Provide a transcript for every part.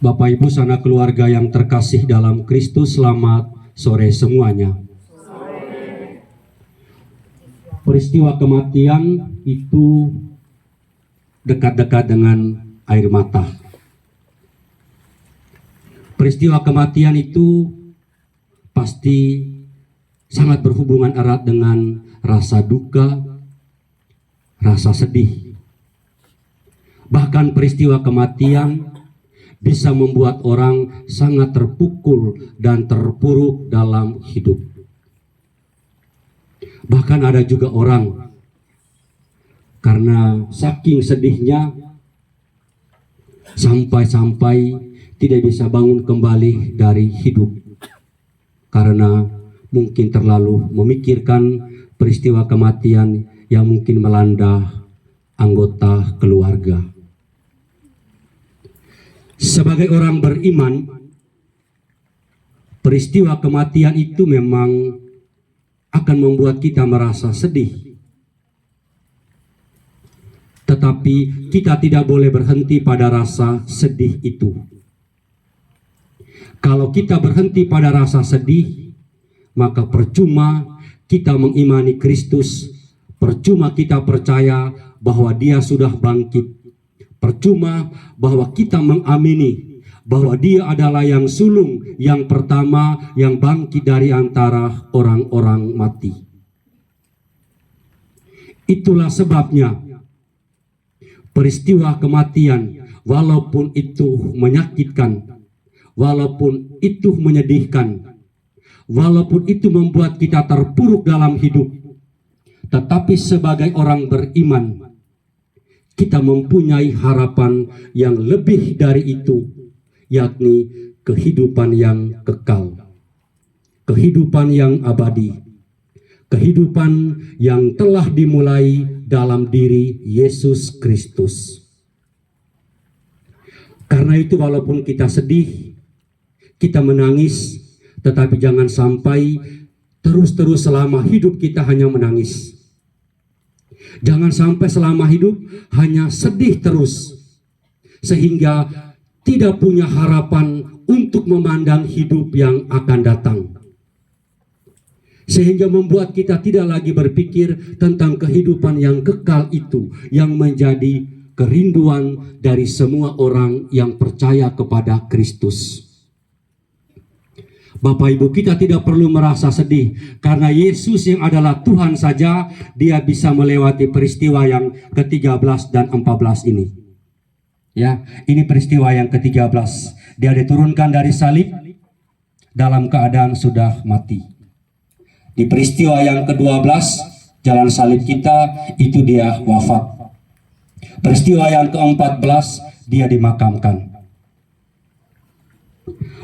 Bapak Ibu sanak keluarga yang terkasih dalam Kristus, selamat sore semuanya. Peristiwa kematian itu dekat-dekat dengan air mata. Peristiwa kematian itu pasti sangat berhubungan erat dengan rasa duka, rasa sedih. Bahkan peristiwa kematian bisa membuat orang sangat terpukul dan terpuruk dalam hidup. Bahkan ada juga orang karena saking sedihnya sampai-sampai tidak bisa bangun kembali dari hidup karena mungkin terlalu memikirkan peristiwa kematian yang mungkin melanda anggota keluarga. Sebagai orang beriman, peristiwa kematian itu memang akan membuat kita merasa sedih. Tetapi kita tidak boleh berhenti pada rasa sedih itu. Kalau kita berhenti pada rasa sedih, maka percuma kita mengimani Kristus, percuma kita percaya bahwa Dia sudah bangkit. Percuma bahwa kita mengamini bahwa Dia adalah yang sulung, yang pertama, yang bangkit dari antara orang-orang mati. Itulah sebabnya peristiwa kematian, walaupun itu menyakitkan, walaupun itu menyedihkan, walaupun itu membuat kita terpuruk dalam hidup, tetapi sebagai orang beriman, kita mempunyai harapan yang lebih dari itu, yakni kehidupan yang kekal, kehidupan yang abadi, kehidupan yang telah dimulai dalam diri Yesus Kristus. Karena itu walaupun kita sedih, kita menangis, tetapi jangan sampai terus-terus selama hidup kita hanya menangis. Jangan sampai selama hidup hanya sedih terus, sehingga tidak punya harapan untuk memandang hidup yang akan datang. Sehingga membuat kita tidak lagi berpikir tentang kehidupan yang kekal itu, yang menjadi kerinduan dari semua orang yang percaya kepada Kristus. Bapak Ibu, kita tidak perlu merasa sedih karena Yesus yang adalah Tuhan saja, Dia bisa melewati peristiwa yang ke-13 dan 14 ini. Ya, ini peristiwa yang ke-13. Dia diturunkan dari salib dalam keadaan sudah mati. Di peristiwa yang ke-12, jalan salib kita itu Dia wafat. Peristiwa yang ke-14, Dia dimakamkan.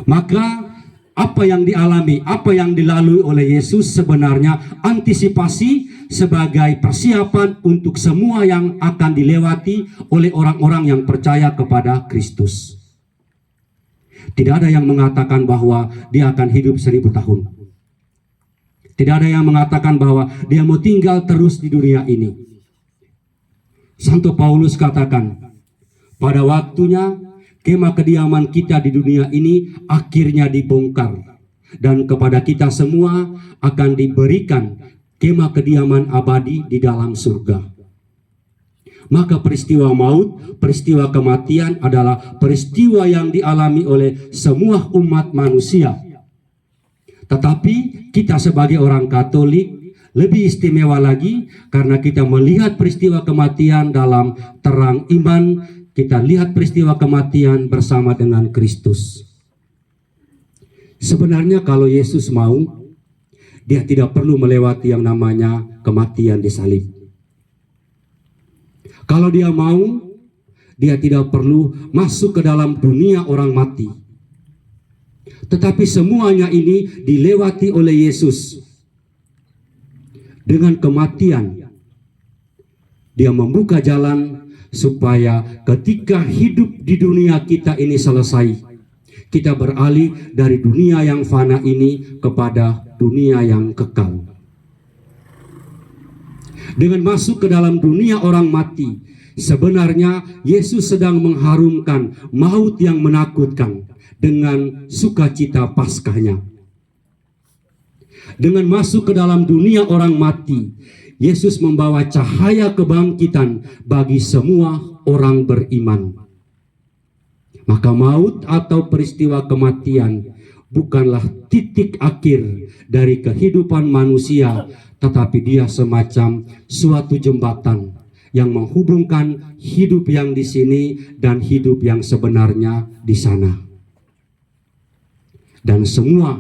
Maka apa yang dialami, apa yang dilalui oleh Yesus sebenarnya antisipasi sebagai persiapan untuk semua yang akan dilewati oleh orang-orang yang percaya kepada Kristus. Tidak ada yang mengatakan bahwa dia akan hidup 1000 tahun. Tidak ada yang mengatakan bahwa dia mau tinggal terus di dunia ini. Santo Paulus katakan, pada waktunya kemah kediaman kita di dunia ini akhirnya dibongkar, dan kepada kita semua akan diberikan kemah kediaman abadi di dalam surga. Maka peristiwa maut, peristiwa kematian adalah peristiwa yang dialami oleh semua umat manusia. Tetapi kita sebagai orang Katolik lebih istimewa lagi karena kita melihat peristiwa kematian dalam terang iman. Kita lihat peristiwa kematian bersama dengan Kristus. Sebenarnya kalau Yesus mau, Dia tidak perlu melewati yang namanya kematian di salib. Kalau Dia mau, Dia tidak perlu masuk ke dalam dunia orang mati. Tetapi semuanya ini dilewati oleh Yesus. Dengan kematian, Dia membuka jalan supaya ketika hidup di dunia kita ini selesai, kita beralih dari dunia yang fana ini kepada dunia yang kekal. Dengan masuk ke dalam dunia orang mati, Sebenarnya Yesus sedang mengharumkan maut yang menakutkan dengan sukacita Paskahnya. Dengan masuk ke dalam dunia orang mati, Yesus membawa cahaya kebangkitan bagi semua orang beriman. Maka maut atau peristiwa kematian bukanlah titik akhir dari kehidupan manusia, tetapi dia semacam suatu jembatan yang menghubungkan hidup yang di sini dan hidup yang sebenarnya di sana. Dan semua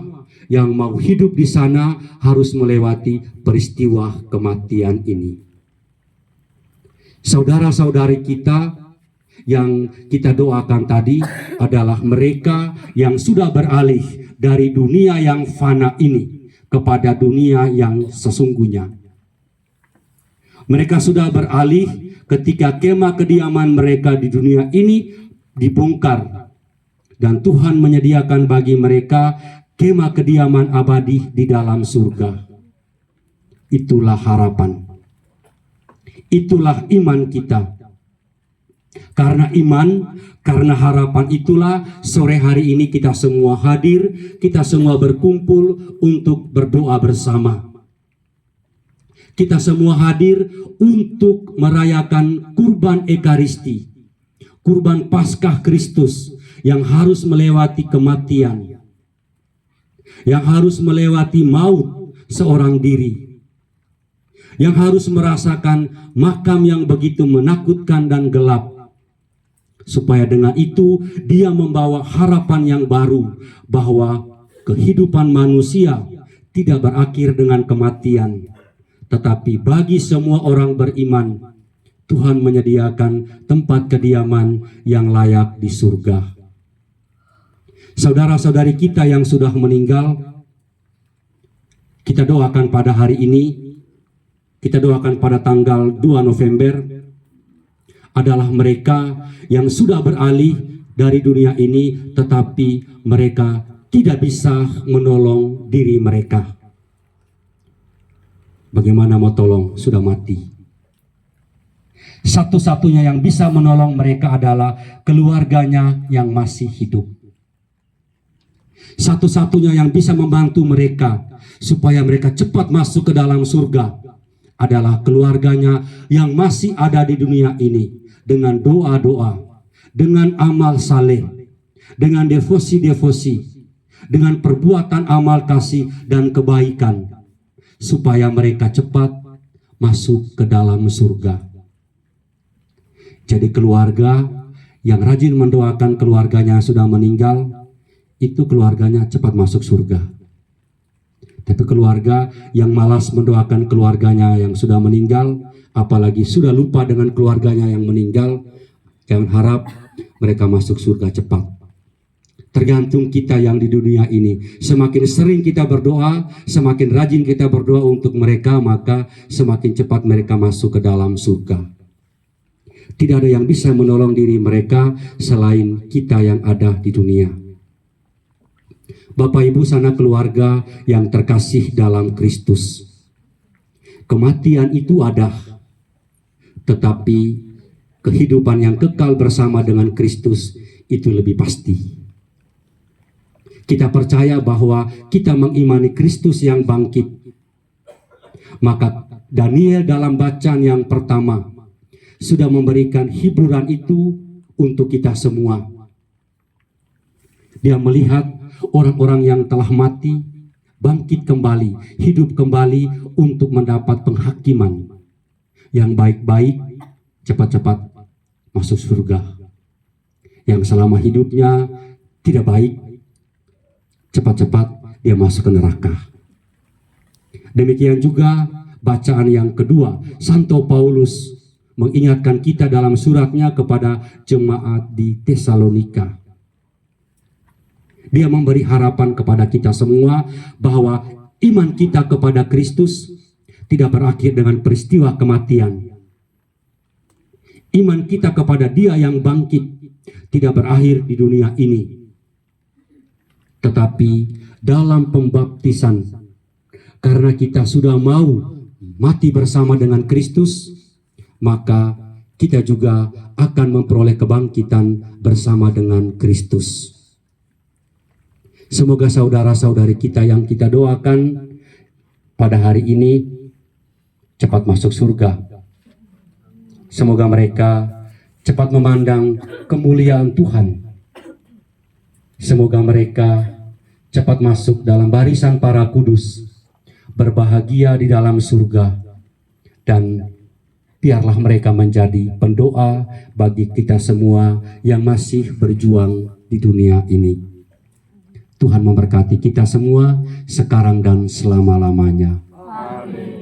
yang mau hidup di sana harus melewati peristiwa kematian ini. Saudara-saudari kita yang kita doakan tadi adalah mereka yang sudah beralih dari dunia yang fana ini kepada dunia yang sesungguhnya. Mereka sudah beralih ketika kemah kediaman mereka di dunia ini dibongkar, dan Tuhan menyediakan bagi mereka kemah kediaman abadi di dalam surga. Itulah harapan. Itulah iman kita. Karena iman, karena harapan itulah sore hari ini kita semua hadir, kita semua berkumpul untuk berdoa bersama. Kita semua hadir untuk merayakan kurban Ekaristi, kurban Paskah Kristus yang harus melewati kematian, yang harus melewati maut seorang diri, yang harus merasakan makam yang begitu menakutkan dan gelap, supaya dengan itu dia membawa harapan yang baru bahwa kehidupan manusia tidak berakhir dengan kematian, tetapi bagi semua orang beriman Tuhan menyediakan tempat kediaman yang layak di surga. Saudara-saudari kita yang sudah meninggal, kita doakan pada hari ini, kita doakan pada tanggal 2 November, adalah mereka yang sudah beralih dari dunia ini, tetapi mereka tidak bisa menolong diri mereka. Bagaimana mau tolong? Sudah mati. Satu-satunya yang bisa menolong mereka adalah keluarganya yang masih hidup. Satu-satunya yang bisa membantu mereka supaya mereka cepat masuk ke dalam surga adalah keluarganya yang masih ada di dunia ini, dengan doa-doa, dengan amal saleh, dengan devosi-devosi, dengan perbuatan amal kasih dan kebaikan, supaya mereka cepat masuk ke dalam surga. Jadi keluarga yang rajin mendoakan keluarganya yang sudah meninggal, itu keluarganya cepat masuk surga. Tapi keluarga yang malas mendoakan keluarganya yang sudah meninggal, apalagi sudah lupa dengan keluarganya yang meninggal, jangan harap mereka masuk surga cepat. Tergantung kita yang di dunia ini. Semakin sering kita berdoa, semakin rajin kita berdoa untuk mereka, maka semakin cepat mereka masuk ke dalam surga. Tidak ada yang bisa menolong diri mereka selain kita yang ada di dunia. Bapak Ibu sanak keluarga yang terkasih dalam Kristus, kematian itu ada, tetapi kehidupan yang kekal bersama dengan Kristus itu lebih pasti. Kita percaya bahwa kita mengimani Kristus yang bangkit. Maka Daniel dalam bacaan yang pertama sudah memberikan hiburan itu untuk kita semua. Dia melihat orang-orang yang telah mati bangkit kembali, hidup kembali untuk mendapat penghakiman. Yang baik-baik cepat-cepat masuk surga. Yang selama hidupnya tidak baik, cepat-cepat dia masuk ke neraka. Demikian juga bacaan yang kedua, Santo Paulus mengingatkan kita dalam suratnya kepada jemaat di Tesalonika. Dia memberi harapan kepada kita semua bahwa iman kita kepada Kristus tidak berakhir dengan peristiwa kematian. Iman kita kepada Dia yang bangkit tidak berakhir di dunia ini, tetapi dalam pembaptisan, karena kita sudah mau mati bersama dengan Kristus, maka kita juga akan memperoleh kebangkitan bersama dengan Kristus. Semoga saudara-saudari kita yang kita doakan pada hari ini cepat masuk surga. Semoga mereka cepat memandang kemuliaan Tuhan. Semoga mereka cepat masuk dalam barisan para kudus, berbahagia di dalam surga, dan biarlah mereka menjadi pendoa bagi kita semua yang masih berjuang di dunia ini. Tuhan memberkati kita semua sekarang dan selama-lamanya. Amin.